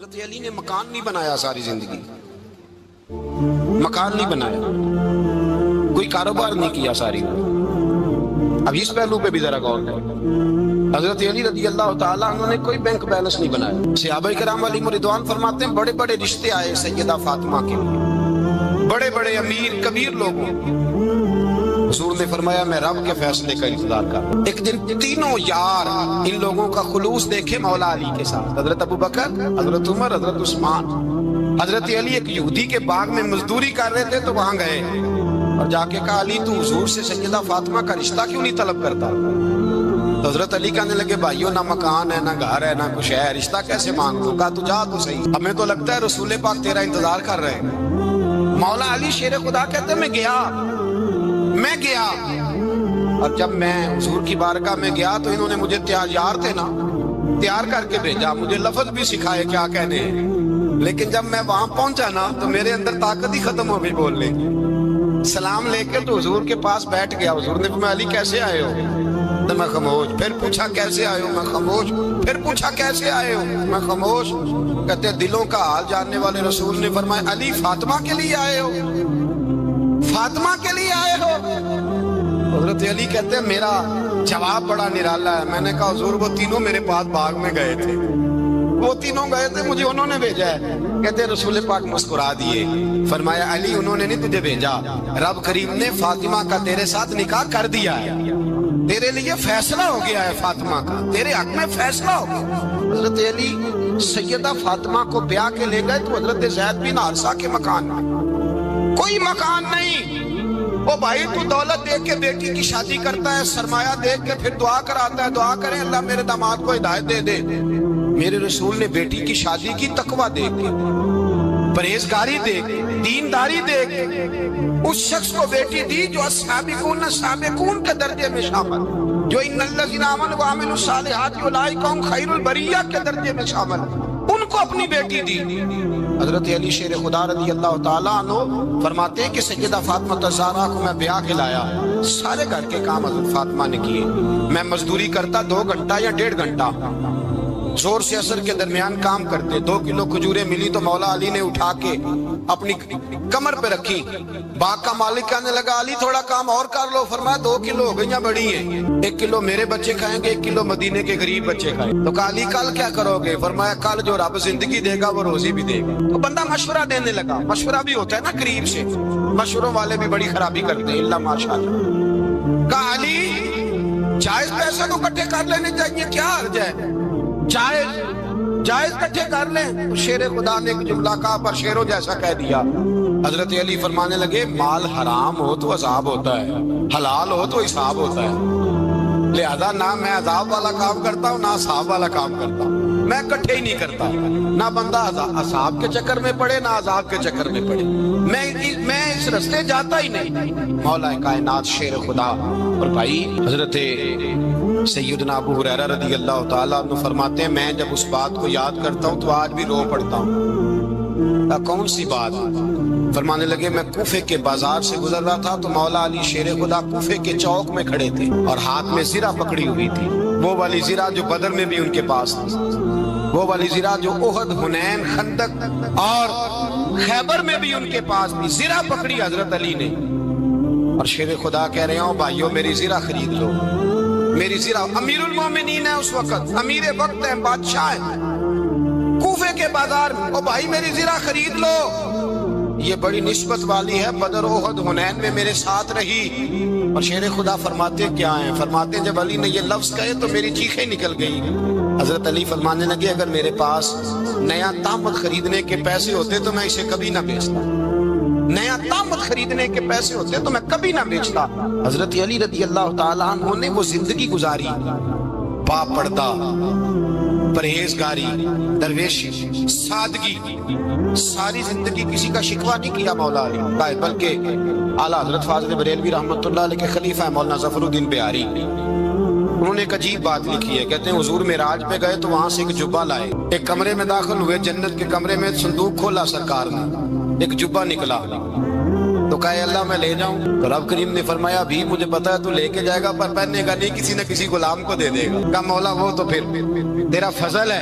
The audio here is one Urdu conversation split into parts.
حضرت علی نے مکان نہیں بنایا ساری زندگی، مکان نہیں بنایا، کوئی کاروبار نہیں کیا ساری۔ اب اس پہلو پہ بھی ذرا غور کریں، حضرت علی رضی اللہ تعالیٰ عنہ نے کوئی بینک بیلنس نہیں بنایا۔ صحابہ کرام علیہم رضوان فرماتے ہیں بڑے بڑے رشتے آئے سیدہ فاطمہ کے لیے، بڑے بڑے امیر کبیر لوگوں، حضور نے فرمایا میں رب کے فیصلے کا انتظار کر رہا ہوں۔ ایک دن تینوں یار ان لوگوں کا خلوص دیکھے مولا علی کے ساتھ، حضرت ابو بکر، حضرت عمر، حضرت عثمان۔ حضرت علی ایک یہودی کے باغ میں مزدوری کر رہے تھے تو وہاں گئے اور جا کے کہا علی تو حضور سے سیدہ فاطمہ کا رشتہ کیوں نہیں طلب کرتا؟ تو حضرت علی کہنے لگے بھائیو نہ مکان ہے، نہ گھر ہے، نہ کچھ ہے، رشتہ کیسے مانگوں؟ کہا تو جا تو صحیح، ہمیں تو لگتا ہے رسول پاک تیرا انتظار کر رہے ہیں۔ مولا علی شیر خدا کہتے ہیں میں گیا اور جب میں حضور کی بارگاہ میں گیا تو انہوں نے مجھے یار تھے نا تیار کر کے بھیجا، مجھے لفظ بھی سکھائے کیا کہنے ہیں، لیکن جب میں وہاں پہنچا نا تو میرے اندر طاقت ہی ختم ہو گئی بولنے کی۔ سلام لے کے تو حضور کے پاس بیٹھ گیا، حضور نے فرمایا علی کیسے آئے ہو؟ تو میں خاموش، پھر پوچھا کیسے آئے ہو؟ میں خاموش، پھر پوچھا کیسے آئے ہو؟ میں خاموش۔ کہتے دلوں کا حال جاننے والے رسول نے فرمایا علی فاطمہ کے لیے آئے ہو؟ فاطمہ کے لیے آئے ہو؟ حضرت علی کہتے ہیں میرا جواب بڑا نرالا ہے۔ میں نے کہا حضور وہ تینوں میرے پاس باغ میں گئے تھے، وہ تینوں گئے تھے، مجھے انہوں نے بھیجا ہے۔ کہتے ہیں رسول پاک مسکرا دیے، فرمایا علی انہوں نے نہیں تجھے بھیجا، رب کریم نے فاطمہ کا تیرے ساتھ نکاح کر دیا ہے، تیرے لیے فیصلہ ہو گیا ہے فاطمہ کا، تیرے حق میں فیصلہ ہو گیا۔ حضرت علی سیدہ فاطمہ کو بیاہ کے لے گئے تو حضرت زید بن حارثہ کے مکان میں، کوئی مکان نہیں۔ وہ بھائی تو دولت دیکھ کے بیٹی کی شادی کرتا ہے، سرمایہ دیکھ کے پھر دعا کراتا ہے، دعا کریں اللہ میرے داماد کو ہدایت دے دے۔ میرے رسول نے بیٹی کی شادی کی تقوی دیکھ کے، پرہیزگاری دیکھ کے، دینداری دیکھ کے اس شخص کو بیٹی دی جو السابقون کے درجے میں شامل، جو ان الذین آمنوا وعملوا الصالحات اولئک هم خیر البریہ کے درجے میں شامل، ان کو اپنی بیٹی دی۔ حضرت علی شیر خدا رضی اللہ تعالیٰ عنہ فرماتے ہیں کہ سیدہ فاطمہ الزہرا کو میں بیاہ کے لایا، سارے گھر کے کام حضرت فاطمہ نے کیے، میں مزدوری کرتا 2 گھنٹہ یا 1.5 گھنٹہ، زور سے اثر کے درمیان کام کرتے، 2 کلو کھجوریں ملی تو مولا علی نے اٹھا کے اپنی کمر پہ رکھی۔ باغ کا مالک کہنے لگا علی تھوڑا کام اور کر لو، فرمایا 2 کلو ہو گئیاں بڑی ہیں، 1 کلو میرے بچے کھائیں گے، 1 کلو مدینے کے غریب بچے کھائیں گے۔ تو کہا علی کل کیا کرو گے؟ فرمایا کل جو رب زندگی دے گا وہ روزی بھی دے گا۔ تو بندہ مشورہ دینے لگا، مشورہ بھی ہوتا ہے نا قریب سے، مشوروں والے بھی بڑی خرابی کرتے ہیں اللہ ماشاءاللہ۔ کہا علی جائز پیسے کو اکٹھے کر لینے چاہیے، کیا حرج ہے؟ جائز کٹھے کر لیں۔ شیر خدا نے ایک جملہ کہا پر شیروں جیسا کہہ دیا۔ حضرت علی فرمانے لگے مال حرام ہو تو عذاب ہوتا ہے، حلال ہو تو حساب ہوتا ہے، لہذا نہ میں عذاب والا کام کرتا ہوں نہ حساب والا کام کرتا ہوں، میں کٹھے ہی نہیں کرتا، نہ بندہ عذاب کے چکر میں پڑے نہ عذاب کے چکر میں پڑے، میں اس رستے جاتا ہی نہیں۔ مولا کائنات شیر خدا۔ اور بھائی حضرت سیدنا ابو ہریرہ رضی اللہ تعالیٰ عنہ فرماتے ہیں میں جب اس بات کو یاد کرتا ہوں تو آج بھی رو پڑتا ہوں۔ کون سی بات؟ فرمانے لگے میں کوفے کے بازار سے گزر رہا تھا تو مولا علی شیر خدا کوفے کے چوک میں کھڑے تھے اور ہاتھ میں زرہ پکڑی ہوئی تھی، وہ والی زرہ جو بدر میں بھی ان کے پاس تھی، وہ والی زرہ جو احد، حنین، خندق اور خیبر میں بھی ان کے پاس تھی، زرہ پکڑی حضرت علی نے اور شیر خدا کہہ رہے ہوں بھائیو میری زرہ خرید لو، میری زرہ۔ امیر المومنین ہے اس وقت، امیر وقت ہے، بادشاہ ہے کوفے کے بازار میں، او بھائی میری زرہ خرید لو، یہ بڑی نسبت والی ہے، بدر، احد، حنین میں میرے ساتھ رہی۔ اور شیر خدا فرماتے کیا ہیں؟ فرماتے جب علی نے یہ لفظ کہے تو میری چیخیں نکل گئی۔ حضرت علی فرمانے لگے اگر میرے پاس نیا طامت خریدنے کے پیسے ہوتے تو میں اسے کبھی نہ بیچتا، نیا طامت خریدنے کے پیسے ہوتے تو میں کبھی نہ بیچتا۔ حضرت علی رضی اللہ تعالیٰ عنہ نے وہ زندگی گزاری، با پردہ، پرہیزگاری، درویشی، سادگی، ساری زندگی کسی کا شکوہ نہیں کیا مولا علی، بلکہ اعلیٰ حضرت فاضل بریلوی رحمۃ اللہ علیہ کے خلیفہ ہے مولانا ظفر الدین بہاری، انہوں نے ایک عجیب بات لکھی ہے، کہتے ہیں حضور معراج پہ گئے تو وہاں سے ایک جبہ لائے، ایک کمرے میں داخل ہوئے، جنت کے کمرے میں صندوق کھولا سرکار نے، ایک جبہ نکلا تو کہا اللہ میں لے جاؤں؟ تو رب کریم نے فرمایا بھی مجھے پتا ہے تو لے کے جائے گا پر پہننے کا نہیں، کسی نہ کسی غلام کو دے دے گا۔ کہا مولا وہ تو پھر تیرا فضل ہے،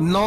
9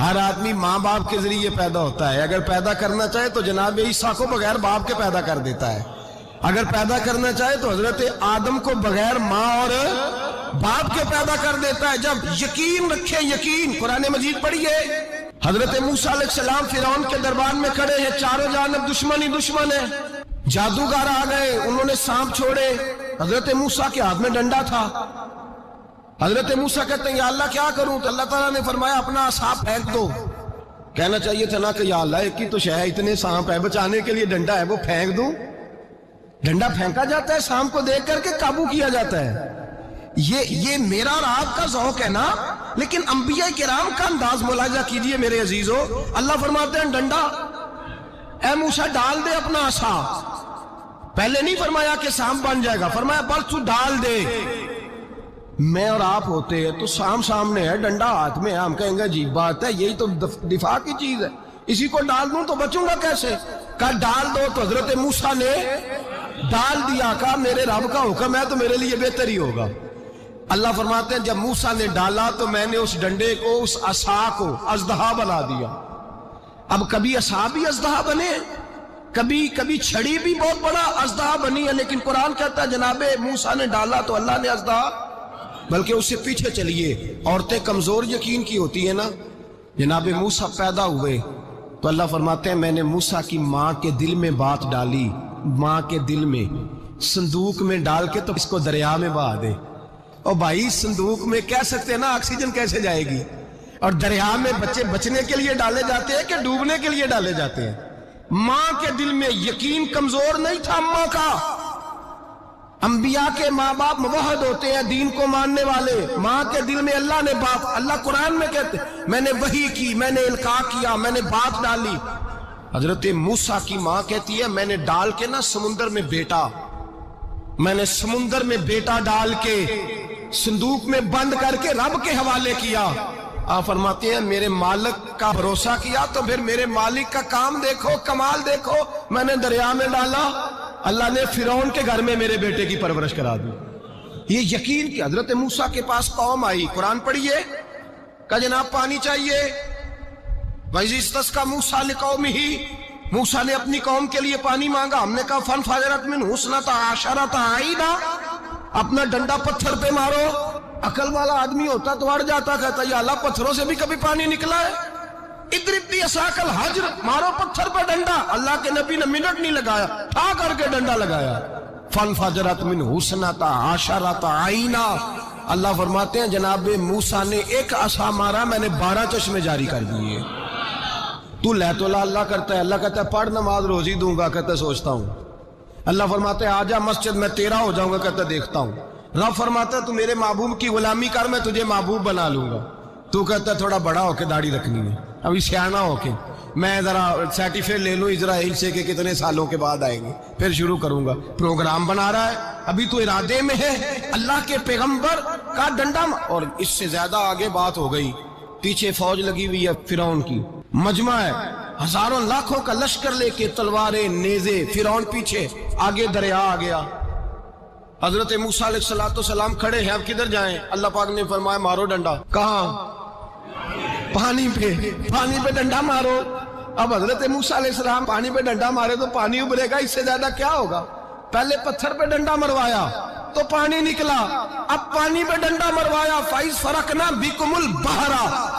ہر آدمی ماں باپ کے ذریعے پیدا ہوتا ہے. اگر پیدا کرنا چاہے تو جناب عیسیٰ کو بغیر باپ کے پیدا کر دیتا ہے. اگر پیدا کرنا چاہے تو حضرت آدم کو بغیر ماں اور باپ کے پیدا کر دیتا ہے. جب یقین رکھیں, یقین, قرآن مجید پڑھیے. حضرت موسیٰ علیہ السلام فرعون کے دربار میں کھڑے ہیں, چاروں جانب دشمن ہی دشمن ہے. جادوگر آ گئے, انہوں نے سانپ چھوڑے. حضرت موسیٰ کے ہاتھ میں ڈنڈا تھا. حضرت موسیٰ کہتے ہیں یا اللہ کیا کروں؟ تو اللہ تعالیٰ نے فرمایا اپنا عصا پھینک دو. کہنا چاہیے تھا نا کہ یا اللہ ایک ہی تو شے ہے, اتنے سانپ ہے, بچانے کے لیے ڈنڈا ہے وہ پھینک دوں. ڈنڈا پھینکا جاتا ہے, سانپ کو دیکھ کر کے قابو کیا جاتا ہے. یہ میرا اور آپ کا ذوق ہے نا, لیکن انبیاء کرام کا انداز ملاحظہ کیجئے میرے عزیزو. اللہ فرماتے ہیں ڈنڈا, اے موسیٰ ڈال دے اپنا عصا. پہلے نہیں فرمایا کہ سانپ بن جائے گا, فرمایا بس تو ڈال دے. میں اور آپ ہوتے ہیں تو سانپ سامنے ہے, ڈنڈا ہاتھ میں ہے, ہم کہیں گے عجیب بات ہے, یہی تو دفاع کی چیز ہے, اسی کو ڈال دوں تو بچوں گا کیسے؟ کہا ڈال دو. تو حضرت موسیٰ نے ڈال دیا. کہا میرے رب کا حکم ہے تو میرے لیے بہتر ہی ہوگا. اللہ فرماتے ہیں جب موسیٰ نے ڈالا تو میں نے اس ڈنڈے کو, اس عصا کو اژدہا بنا دیا. اب کبھی عصا بھی اژدہا بنے, کبھی چھڑی بھی بہت بڑا اژدہا بنی ہے, لیکن قرآن کہتا ہے جناب موسیٰ نے ڈالا تو اللہ نے اژدہا. بلکہ اس سے پیچھے چلیے, عورتیں کمزور یقین کی ہوتی ہیں نا. جناب موسیٰ پیدا ہوئے تو اللہ فرماتے ہیں میں نے موسیٰ کی ماں کے دل میں بات ڈالی, ماں کے دل میں, صندوق میں ڈال کے تو اس کو دریا میں بہا دے. اور بھائی صندوق میں کہہ سکتے ہیں نا آکسیجن کیسے جائے گی, اور دریا میں بچے بچنے کے لیے ڈالے جاتے ہیں کہ ڈوبنے کے لیے ڈالے جاتے ہیں. ماں کے دل میں یقین کمزور نہیں تھا اماں کا. انبیاء کے ماں باپ موحد ہوتے ہیں, دین کو ماننے والے. ماں کے دل میں اللہ نے بات, اللہ قرآن میں کہتے میں نے وحی کی, میں نے القاء کیا, میں نے بات ڈالی. حضرت موسیٰ کی ماں کہتی ہے میں نے ڈال کے نا سمندر میں بیٹا, میں نے سمندر میں بیٹا ڈال کے صندوق میں بند کر کے رب کے حوالے کیا. آپ فرماتے ہیں میرے مالک کا بھروسہ کیا تو پھر میرے مالک کا کام دیکھو, کمال دیکھو. میں نے دریا میں ڈالا, اللہ نے فرعون کے گھر میں میرے بیٹے کی پرورش کرا دی. یہ یقین کہ حضرت موسیٰ کے پاس قوم آئی, قرآن پڑھیے. کہ جناب پانی چاہیے. وَإِذِ اسْتَسْقَىٰ مُوسَىٰ لِقَوْمِهِ, موسیٰ نے اپنی قوم کے لیے پانی مانگا. ہم نے کہا فَانْفَجَرَتْ مِنْهُ اثْنَتَا عَشَرَةَ عَيْنًا, اپنا ڈنڈا پتھر پہ مارو. عقل والا آدمی ہوتا تو اڑ جاتا, کہتا یا اللہ پتھروں سے بھی کبھی پانی نکلا ہے؟ اضرب بعصاک الحجر, مارو پتھر پہ ڈنڈا. اللہ کے نبی نے منٹ نہیں لگایا, ٹھا کر کے ڈنڈا لگایا. فَانْفَجَرَتْ مِنْهُ اثْنَتَا عَشَرَةَ عَيْنًا. اللہ فرماتے ہیں جناب موسیٰ نے ایک عصا مارا, میں نے 12 چشمے جاری کر دیے. تو لے تو اللہ کرتا ہے, اللہ کہتا ہے پڑھ نماز روزی دوں گا, کہتا ہے سوچتا ہوں. اللہ فرماتا ہے آجا مسجد میں تیرا ہو جاؤں گا, کہتا ہے دیکھتا ہوں. رب فرماتا ہے تو میرے محبوب کی غلامی کر, میں تجھے محبوب بنا لوں گا. تو کہتا ہے تھوڑا بڑا ہو کے داڑھی رکھنی ہے, ابھی سیانا ہو کے میں ذرا سرٹیفکیٹ لے لوں اسرائیل سے کہ کتنے سالوں کے بعد آئیں گے, پھر شروع کروں گا. پروگرام بنا رہا ہے, ابھی تو ارادے میں ہے. اللہ کے پیغمبر کا ڈنڈا, اور اس سے زیادہ آگے بات ہو گئی. پیچھے فوج لگی ہوئی ہے فرعون کی, مجمع ہے, ہزاروں لاکھوں کا لشکر لے کے, تلواریں, نیزے. فرعون پیچھے, آگے دریا آ گیا. حضرت موسیٰ علیہ السلام کھڑے ہیں, اب کدھر جائیں؟ اللہ پاک نے فرمایا مارو ڈنڈا. کہاں؟ پانی پہ ڈنڈا مارو. اب حضرت موسیٰ علیہ السلام پانی پہ ڈنڈا مارے تو پانی ابلے گا, اس سے زیادہ کیا ہوگا؟ پہلے پتھر پہ ڈنڈا مروایا تو پانی نکلا, اب پانی پہ ڈنڈا مروایا. فَإِذْ فَرَقْنَا بِكُمُ الْبَحْرَ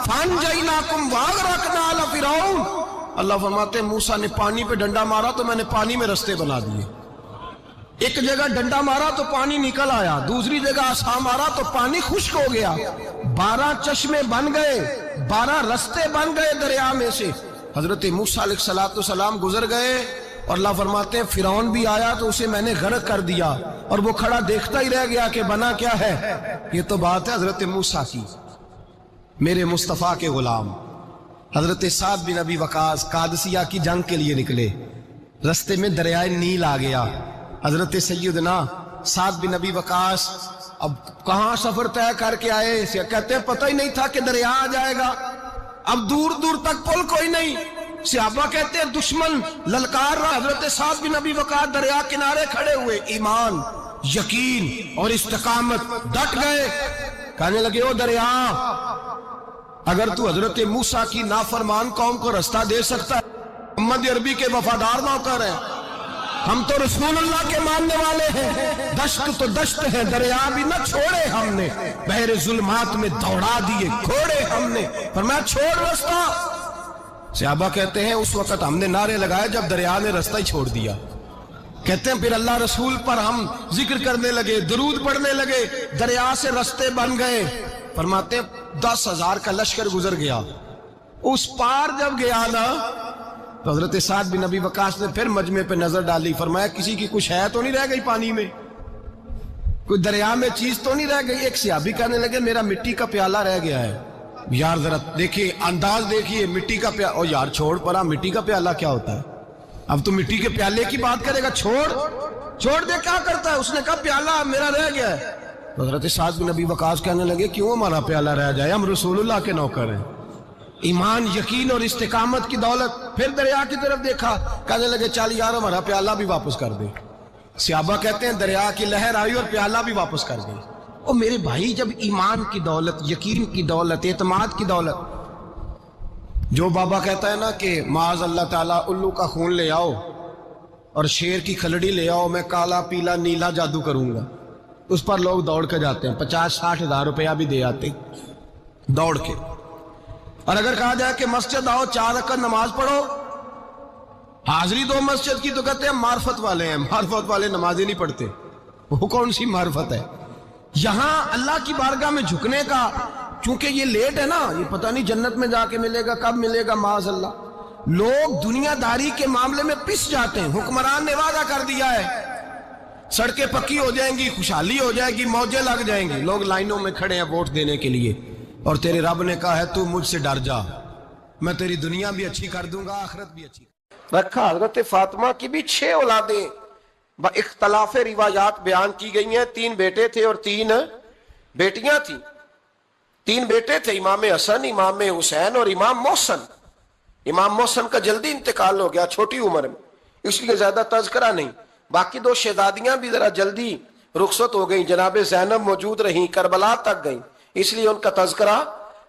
فَأَنْجَيْنَاكُمْ وَأَغْرَقْنَا آلَ فِرْعَوْنَ. اللہ فرماتے ہیں موسیٰ نے پانی پہ ڈنڈا مارا تو میں نے پانی میں رستے بنا دیے. ایک جگہ ڈنڈا مارا تو پانی نکل آیا, دوسری جگہ عصا مارا تو پانی خشک ہو گیا. 12 چشمے بن گئے, 12 رستے بن گئے دریا میں سے. حضرت موسیٰ علیہ السلام گزر گئے, اور اللہ فرماتے ہیں فرعون بھی آیا تو اسے میں نے غرق کر دیا, اور وہ کھڑا دیکھتا ہی رہ گیا کہ بنا کیا ہے. یہ تو بات ہے حضرت موسیٰ کی, میرے مصطفیٰ کے غلام. حضرت سعد بن ابی وقاص قادسیہ کی جنگ کے لیے نکلے, رستے میں دریائے نیل آ گیا. حضرت سیدنا سعد بن ابی وقاص اب کہاں سفر طے کر کے آئے, کہتے ہیں پتہ ہی نہیں تھا کہ دریا آ جائے گا. اب دور دور تک پل کوئی نہیں. صحابہ کہتے ہیں دشمن للکار رہا, حضرت سعد بن ابی وقاص دریا کنارے کھڑے ہوئے, ایمان, یقین اور استقامت, ڈٹ گئے. کہنے لگے او دریا, اگر تو حضرت موسیٰ کی نافرمان قوم کو رستہ دے سکتا ہے، محمد عربی کے وفادار نوکر ہیں، ہم تو رسول اللہ کے ماننے والے ہیں، دشت تو دشت ہے، دریا بھی نہ چھوڑے ہم نے، بحر ظلمات میں دوڑا دیے گھوڑے ہم نے، فرمایا چھوڑ رستہ۔ صحابہ کہتے ہیں اس وقت ہم نے نعرے لگائے جب دریا نے رستہ ہی چھوڑ دیا۔ کہتے ہیں پھر اللہ رسول پر ہم ذکر کرنے لگے، درود پڑھنے لگے، دریا سے رستے بن گئے۔ فرماتے ہیں 10,000 کا لشکر گزر گیا، اس پار جب گیا نا تو حضرت سعد بن ابی وقاص نے پھر مجمع پہ نظر ڈالی، فرمایا کسی کی کچھ ہے تو نہیں رہ گئی پانی میں، کوئی دریا میں چیز تو نہیں رہ گئی؟ ایک صحابی کہنے لگے میرا مٹی کا پیالہ رہ گیا ہے۔ یار ذرا دیکھیے انداز دیکھیے، مٹی کا پیالہ، او یار چھوڑ پرا، مٹی کا پیالہ کیا ہوتا ہے؟ اب تو مٹی کے پیالے کی بات کرے گا، چھوڑ دے، کیا کرتا ہے؟ اس نے کہا پیالہ میرا رہ گیا ہے۔ حضرت سعد بن ابی وقاص کہنے لگے کیوں ہمارا پیالہ رہ جائے، ہم رسول اللہ کے نوکر ہیں۔ ایمان، یقین اور استقامت کی دولت۔ پھر دریا کی طرف دیکھا، کہنے لگے چل یار ہمارا پیالہ بھی واپس کر دے۔ صحابہ کہتے ہیں دریا کی لہر آئی اور پیالہ بھی واپس کر گئی۔ اور میرے بھائی جب ایمان کی دولت، یقین کی دولت، اعتماد کی دولت، جو بابا کہتا ہے نا کہ معاذ اللہ تعالیٰ الو کا خون لے آؤ اور شیر کی کھلڑی لے آؤ، میں کالا پیلا نیلا جادو کروں گا، اس پر لوگ دوڑ کے جاتے ہیں، 50-60 ہزار روپیہ بھی دے آتے دوڑ کے۔ اور اگر کہا جائے کہ مسجد آؤ 4 رکعت نماز پڑھو، حاضری دو مسجد کی، تو کہتے ہیں معرفت والے ہیں، معرفت والے نمازیں نہیں پڑھتے۔ وہ کون سی معرفت ہے؟ یہاں اللہ کی بارگاہ میں جھکنے کا، چونکہ یہ لیٹ ہے نا، یہ پتہ نہیں جنت میں جا کے ملے گا، کب ملے گا، معاذ اللہ۔ لوگ دنیا داری کے معاملے میں پس جاتے ہیں۔ حکمران نے وعدہ کر دیا ہے سڑکیں پکی ہو جائیں گی، خوشحالی ہو جائے گی، موجیں لگ جائیں گی، لوگ لائنوں میں کھڑے ہیں ووٹ دینے کے لیے، اور تیرے رب نے کہا ہے تو مجھ سے ڈر جا، میں تیری دنیا بھی اچھی کر دوں گا، آخرت بھی اچھی رکھا۔ حضرت فاطمہ کی بھی 6 اولادیں با اختلاف روایات بیان کی گئی ہیں۔ 3 بیٹے تھے اور 3 بیٹیاں تھیں۔ 3 بیٹے تھے، امام حسن، امام حسین اور امام محسن۔ امام محسن کا جلدی انتقال ہو گیا چھوٹی عمر میں، اس لیے زیادہ تذکرہ نہیں۔ باقی 2 شہزادیاں بھی ذرا جلدی رخصت ہو گئیں، جناب زینب موجود رہیں، کربلا تک گئیں، اس لیے ان کا تذکرہ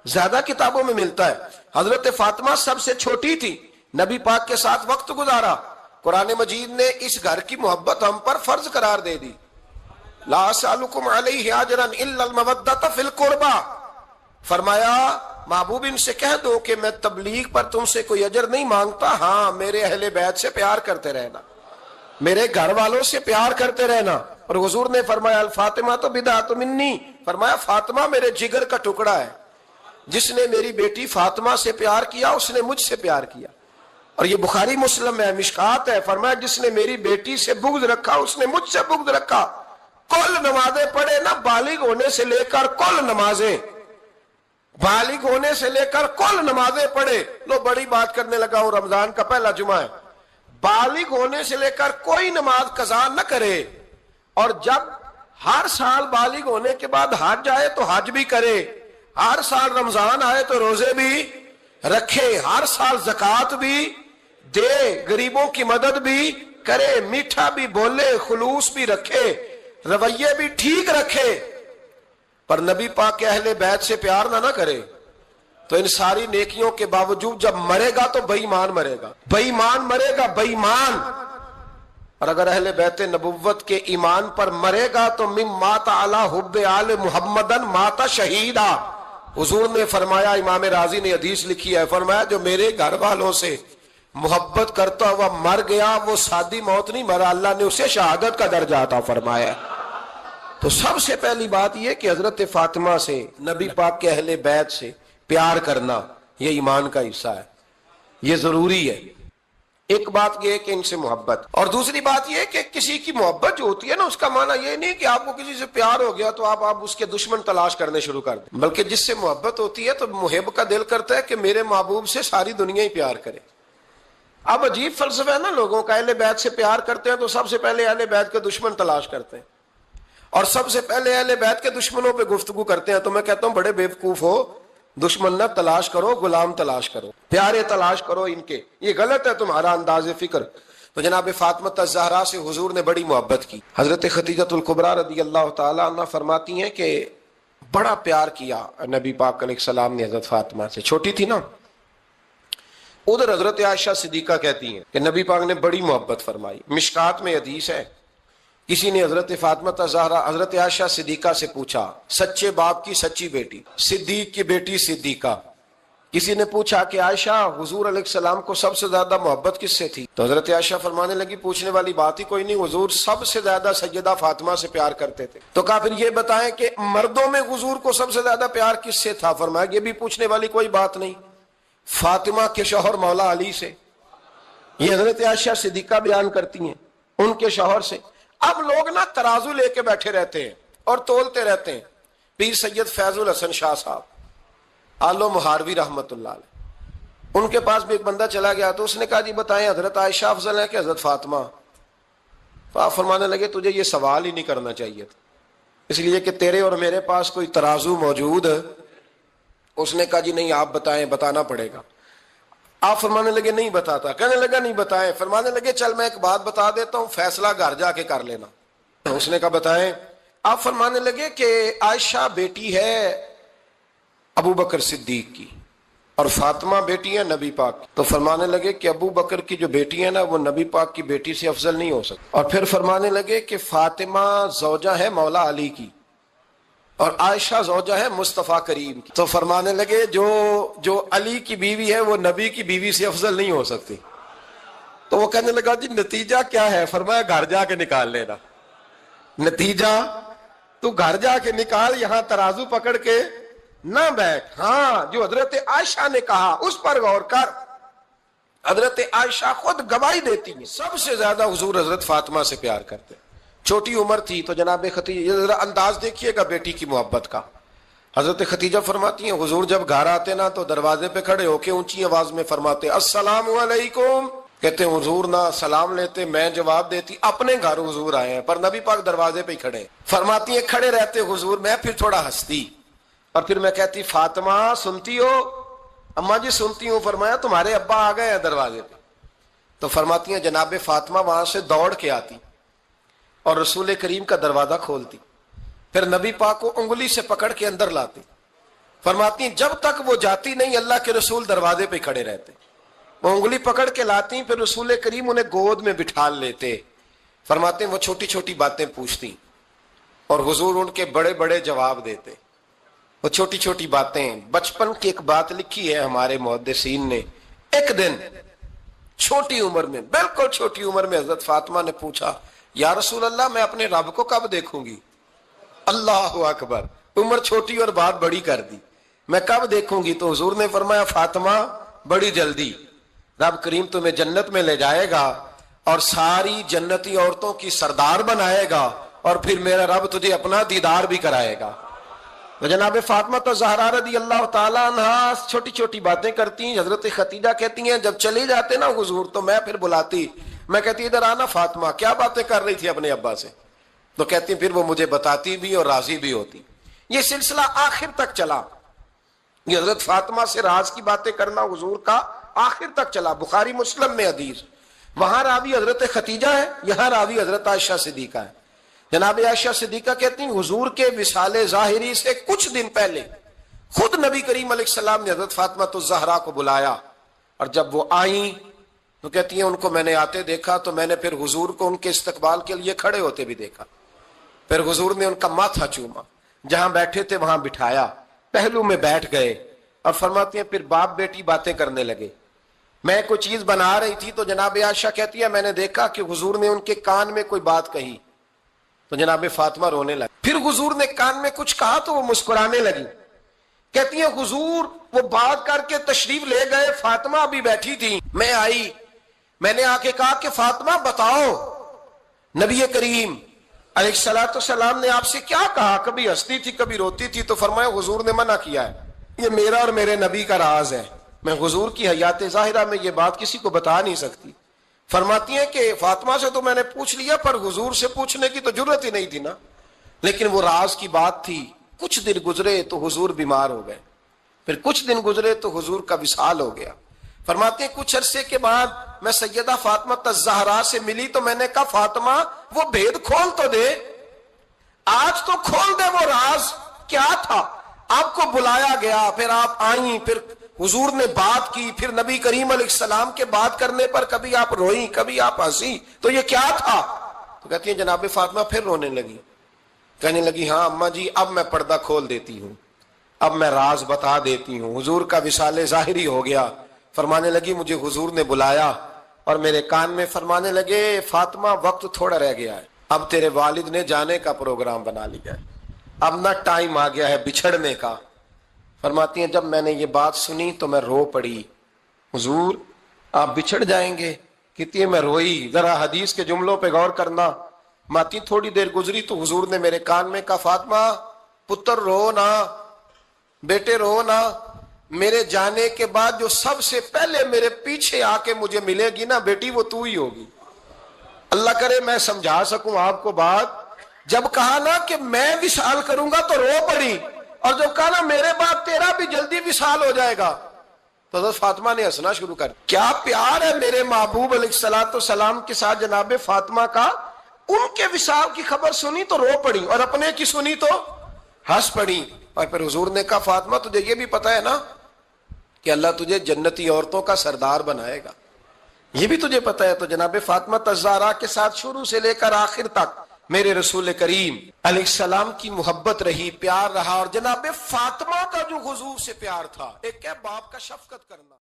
زیادہ کتابوں میں ملتا ہے۔ حضرت فاطمہ سب سے چھوٹی تھی، نبی پاک کے ساتھ وقت گزارا۔ قرآن مجید نے اس گھر کی محبت ہم پر فرض قرار دے دی۔ لا اسألکم علیہ اجرا الا المودۃ فی القربى، فرمایا محبوب ان سے کہہ دو کہ میں تبلیغ پر تم سے کوئی اجر نہیں مانگتا، ہاں میرے اہل بیت سے پیار کرتے رہنا، میرے گھر والوں سے پیار کرتے رہنا۔ اور حضور نے فرمایا الفاطمہ تو بدعۃ منی، فرمایا فاطمہ میرے جگر کا ٹکڑا ہے، جس نے میری بیٹی فاطمہ سے پیار کیا اس نے مجھ سے پیار کیا۔ اور یہ بخاری مسلم میں مشکات ہے، فرمایا جس نے میری بیٹی سے بغض رکھا اس نے مجھ سے بغض رکھا۔ کل نمازیں پڑھے نا، بالغ ہونے سے لے کر کل نمازیں، بالغ ہونے سے لے کر کل نمازیں پڑھے۔ لو بڑی بات کرنے لگا ہوں، رمضان کا پہلا جمعہ ہے، بالغ ہونے سے لے کر کوئی نماز قضا نہ کرے، اور جب ہر سال بالغ ہونے کے بعد حج آئے تو حج بھی کرے، ہر سال رمضان آئے تو روزے بھی رکھے، ہر سال زکوٰۃ بھی دے، غریبوں کی مدد بھی کرے، میٹھا بھی بولے، خلوص بھی رکھے، رویے بھی ٹھیک رکھے، پر نبی پاک کے اہل بیت سے پیار نہ کرے تو ان ساری نیکیوں کے باوجود جب مرے گا تو بے ایمان مرے گا، بے ایمان مرے گا، بے ایمان۔ اور اگر اہل بیت نبوت کے ایمان پر مرے گا تو من مات علی حب آل محمدن مات شہیدا۔ حضور نے فرمایا، امام راضی نے حدیث لکھی ہے، فرمایا جو میرے گھر والوں سے محبت کرتا ہوا مر گیا وہ سادی موت نہیں مرا، اللہ نے اسے شہادت کا درجہ عطا فرمایا۔ تو سب سے پہلی بات یہ کہ حضرت فاطمہ سے، نبی پاک کے اہل بیت سے پیار کرنا یہ ایمان کا حصہ ہے، یہ ضروری ہے۔ ایک بات یہ ہے کہ ان سے محبت، اور دوسری بات یہ ہے کہ کسی کی محبت جو ہوتی ہے نا، اس کا معنی یہ نہیں کہ آپ کو کسی سے پیار ہو گیا تو آپ اس کے دشمن تلاش کرنے شروع کر دیں، بلکہ جس سے محبت ہوتی ہے تو محب کا دل کرتا ہے کہ میرے محبوب سے ساری دنیا ہی پیار کرے۔ اب عجیب فلسفہ ہے نا لوگوں کا، اہل بیت سے پیار کرتے ہیں تو سب سے پہلے اہل بیت کے دشمن تلاش کرتے ہیں، اور سب سے پہلے اہل بیت کے دشمنوں پہ گفتگو کرتے ہیں۔ تو میں کہتا ہوں بڑے بیوقوف ہو، دشمن نہ تلاش کرو، غلام تلاش کرو، پیارے تلاش کرو ان کے، یہ غلط ہے تمہارا انداز فکر۔ تو جناب فاطمہ الزہرا سے حضور نے بڑی محبت کی۔ حضرت خدیجہ الکبریٰ رضی اللہ تعالی عنہ فرماتی ہیں کہ بڑا پیار کیا نبی پاک علیہ السلام نے حضرت فاطمہ سے. چھوٹی تھی نا. ادھر حضرت عائشہ صدیقہ کہتی ہیں کہ نبی پاک نے بڑی محبت فرمائی. مشکات میں حدیث ہے, کسی نے حضرت فاطمہ زہرا حضرت عائشہ صدیقہ سے پوچھا, سچے باپ کی سچی بیٹی, صدیق کی بیٹی صدیقہ. کسی نے پوچھا کہ عائشہ حضور علیہ السلام کو سب سے زیادہ محبت کس سے تھی؟ تو حضرت عائشہ فرمانے لگی پوچھنے والی بات ہی کوئی نہیں, حضور سب سے زیادہ سیدہ فاطمہ سے پیار کرتے تھے. تو کہا پھر یہ بتائیں کہ مردوں میں حضور کو سب سے زیادہ پیار کس سے تھا؟ فرمایا یہ بھی پوچھنے والی کوئی بات نہیں, فاطمہ کے شوہر مولا علی سے. یہ حضرت عائشہ صدیقہ بیان کرتی ہیں ان کے شوہر سے. اب لوگ نا ترازو لے کے بیٹھے رہتے ہیں اور تولتے رہتے ہیں. پیر سید فیض الحسن شاہ صاحب آلو مہاروی رحمت اللہ علیہ, ان کے پاس بھی ایک بندہ چلا گیا تو اس نے کہا جی بتائیں حضرت عائشہ افضل ہے کہ حضرت فاطمہ؟ تو آپ فرمانے لگے تجھے یہ سوال ہی نہیں کرنا چاہیے تھا, اس لیے کہ تیرے اور میرے پاس کوئی ترازو موجود ہے. اس نے کہا جی نہیں آپ بتائیں, بتانا پڑے گا. آپ فرمانے لگے نہیں بتاتا. کہنے لگا نہیں بتائیں. فرمانے لگے چل میں ایک بات بتا دیتا ہوں, فیصلہ گھر جا کے کر لینا. اس نے کہا بتائیں. آپ فرمانے لگے کہ عائشہ بیٹی ہے ابو بکر صدیق کی اور فاطمہ بیٹی ہے نبی پاک کی. تو فرمانے لگے کہ ابو بکر کی جو بیٹی ہے نا وہ نبی پاک کی بیٹی سے افضل نہیں ہو سکتی. اور پھر فرمانے لگے کہ فاطمہ زوجہ ہے مولا علی کی اور عائشہ زوجہ ہے مصطفیٰ کریم کی. تو فرمانے لگے جو علی کی بیوی ہے وہ نبی کی بیوی سے افضل نہیں ہو سکتی. تو وہ کہنے لگا جی نتیجہ کیا ہے؟ فرمایا گھر جا کے نکال لینا. نتیجہ تو گھر جا کے نکال, یہاں ترازو پکڑ کے نہ بیٹھ. ہاں جو حضرت عائشہ نے کہا اس پر غور کر. حضرت عائشہ خود گواہی دیتی ہے سب سے زیادہ حضور حضرت فاطمہ سے پیار کرتے. چھوٹی عمر تھی تو جناب خدیجہ, انداز دیکھیے گا بیٹی کی محبت کا. حضرت خدیجہ فرماتی ہیں حضور جب گھر آتے نا تو دروازے پہ کھڑے ہو کے اونچی آواز میں فرماتے السلام علیکم. کہتے حضور نہ سلام لیتے, میں جواب دیتی اپنے گھر حضور آئے ہیں, پر نبی پاک دروازے پہ ہی کھڑے. فرماتی ہیں کھڑے رہتے حضور, میں پھر تھوڑا ہنستی اور پھر میں کہتی فاطمہ سنتی ہو؟ اماں جی سنتی ہوں. فرمایا تمہارے ابا آ گئے ہیں دروازے پہ. تو فرماتی ہیں جناب فاطمہ وہاں سے دوڑ کے آتی اور رسول کریم کا دروازہ کھولتی, پھر نبی پاک کو انگلی سے پکڑ کے اندر لاتی. فرماتی ہیں جب تک وہ جاتی نہیں اللہ کے رسول دروازے پہ کھڑے رہتے. وہ انگلی پکڑ کے لاتی, پھر رسول کریم انہیں گود میں بٹھا لیتے. فرماتے ہیں وہ چھوٹی چھوٹی باتیں پوچھتی اور حضور ان کے بڑے بڑے جواب دیتے. وہ چھوٹی چھوٹی باتیں, بچپن کی ایک بات لکھی ہے ہمارے محدثین نے. ایک دن چھوٹی عمر میں, بالکل چھوٹی عمر میں حضرت فاطمہ نے پوچھا یا رسول اللہ میں اپنے رب کو کب دیکھوں گی؟ اللہ اکبر, عمر چھوٹی اور بات بڑی کر دی, میں کب دیکھوں گی؟ تو حضور نے فرمایا فاطمہ بڑی جلدی, رب کریم تمہیں جنت میں لے جائے گا اور ساری جنتی عورتوں کی سردار بنائے گا اور پھر میرا رب تجھے اپنا دیدار بھی کرائے گا. تو جناب فاطمہ زہرا رضی اللہ تعالیٰ عنہا چھوٹی چھوٹی باتیں کرتی ہیں. حضرت خدیجہ کہتی ہیں جب چلے جاتے نا حضور تو میں پھر بلاتی, میں کہتی ادھر آنا فاطمہ, کیا باتیں کر رہی تھی اپنے ابا سے؟ تو کہتی پھر وہ مجھے بتاتی بھی اور راضی بھی ہوتی. یہ سلسلہ آخر تک چلا. یہ حضرت فاطمہ سے راز کی باتیں کرنا حضور کا آخر تک چلا. بخاری مسلم میں حدیث, وہاں راوی حضرت خدیجہ ہے, یہاں راوی حضرت عائشہ صدیقہ ہے. جناب عائشہ صدیقہ کہتی ہیں حضور کے وصال ظاہری سے کچھ دن پہلے خود نبی کریم علیہ السلام نے حضرت فاطمہ الزہرا کو بلایا, اور جب وہ آئیں تو کہتی ہیں ان کو میں نے آتے دیکھا تو میں نے پھر حضور کو ان کے استقبال کے لیے کھڑے ہوتے بھی دیکھا. پھر حضور نے ان کا ماتھا چوما, جہاں بیٹھے تھے وہاں بٹھایا, پہلو میں بیٹھ گئے اور فرماتی ہیں پھر باپ بیٹی باتیں کرنے لگے. میں کوئی چیز بنا رہی تھی تو جناب عائشہ کہتی ہے میں نے دیکھا کہ حضور نے ان کے کان میں کوئی بات کہی تو جناب فاطمہ رونے لگی. پھر حضور نے کان میں کچھ کہا تو وہ مسکرانے لگی. کہتی ہیں حضور وہ بات کر کے تشریف لے گئے, فاطمہ ابھی بیٹھی تھی, میں آئی, میں نے آ کے کہا کہ فاطمہ بتاؤ نبی کریم علیہ الصلوۃ والسلام نے آپ سے کیا کہا؟ کبھی ہنستی تھی کبھی روتی تھی. تو فرمایا حضور نے منع کیا ہے, یہ میرا اور میرے نبی کا راز ہے, میں حضور کی حیات ظاہرہ میں یہ بات کسی کو بتا نہیں سکتی. فرماتی ہیں کہ فاطمہ سے تو میں نے پوچھ لیا پر حضور سے پوچھنے کی تو ضرورت ہی نہیں تھی نا, لیکن وہ راز کی بات تھی. کچھ دن گزرے تو حضور بیمار ہو گئے, پھر کچھ دن گزرے تو حضور کا وصال ہو گیا. فرماتے ہیں کچھ عرصے کے بعد میں سیدہ فاطمہ الزہرا سے ملی تو میں نے کہا فاطمہ وہ بھید کھول تو دے, آج تو کھول دے وہ راز کیا تھا؟ آپ کو بلایا گیا، پھر آپ آئیں، پھر حضور نے بات کی، پھر نبی کریم علیہ السلام کے بات کرنے پر کبھی آپ روئیں، کبھی آپ ہنسی، تو یہ کیا تھا؟ تو کہتی ہیں جناب فاطمہ پھر رونے لگی، کہنے لگی ہاں اماں جی اب میں پردہ کھول دیتی ہوں، اب میں راز بتا دیتی ہوں۔ حضور کا وصال ظاہری ہو گیا۔ فرمانے لگی مجھے حضور نے بلایا اور میرے کان میں فرمانے لگے فاطمہ وقت تھوڑا رہ گیا ہے، اب تیرے والد نے جانے کا پروگرام بنا لیا ہے، اب نہ ٹائم آ گیا ہے بچھڑنے کا۔ فرماتی ہیں جب میں نے یہ بات سنی تو میں رو پڑی، حضور آپ بچھڑ جائیں گے؟ کہتی ہے میں روئی۔ ذرا حدیث کے جملوں پہ غور کرنا۔ ماتی تھوڑی دیر گزری تو حضور نے میرے کان میں کہا فاطمہ پتر رو نا، بیٹے رو نا، میرے جانے کے بعد جو سب سے پہلے میرے پیچھے آ کے مجھے ملے گی نا بیٹی وہ تو ہی ہوگی۔ اللہ کرے میں سمجھا سکوں آپ کو بات۔ جب کہا نا کہ میں وصال کروں گا تو رو پڑی، اور جب کہا نا میرے بعد تیرا بھی جلدی وصال ہو جائے گا تو حضرت فاطمہ نے ہنسنا شروع کر۔ کیا پیار ہے میرے محبوب علیہ الصلوۃ والسلام کے ساتھ جناب فاطمہ کا۔ ان کے وصال کی خبر سنی تو رو پڑی، اور اپنے کی سنی تو ہنس پڑی۔ اور پھر حضور نے کہا فاطمہ تجھے یہ بھی پتا ہے نا کہ اللہ تجھے جنتی عورتوں کا سردار بنائے گا، یہ بھی تجھے پتا ہے؟ تو جناب فاطمہ الزہرا کے ساتھ شروع سے لے کر آخر تک میرے رسول کریم علیہ السلام کی محبت رہی، پیار رہا۔ اور جناب فاطمہ کا جو حضور سے پیار تھا، ایک ہے باپ کا شفقت کرنا۔